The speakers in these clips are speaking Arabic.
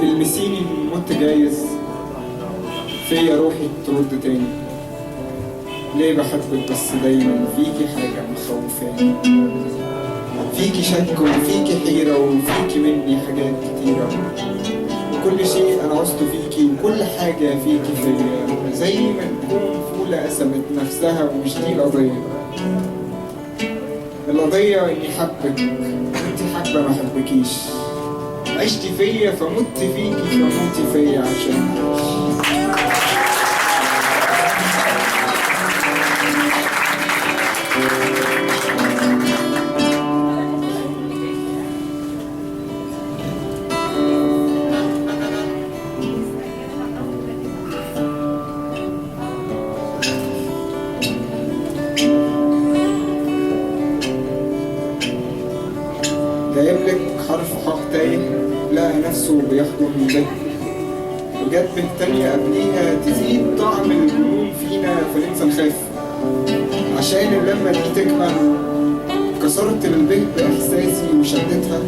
المسيني مت جايز فيا روحي ترد تاني. ليه بحبك بس دايما فيكي حاجة مخوفاني، فيكي شك وفيكي حيرة وفيكي مني حاجات كتيرة، وكل شيء أنا عوزته فيكي وكل حاجة فيكي فيا، زي ما تكون فولة قسمت نفسها ومش دي القضية. القضية إني حبك وإنتي حابة ما حبكيش، عشتي فيا فمت فيكي فموتي فيا عشان أعيش. جايبلك حرف حق تايه لقى نفسه بيحضن بك، وجات بك تانية قبليها تزيد طعم الجنون فينا فننسى نخاف. عشان اللمة دي تكمل كسرت البه بإحساسي وشدتها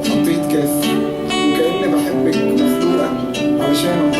وحطيت كاف، وكأن بحبك مخلوقة علشان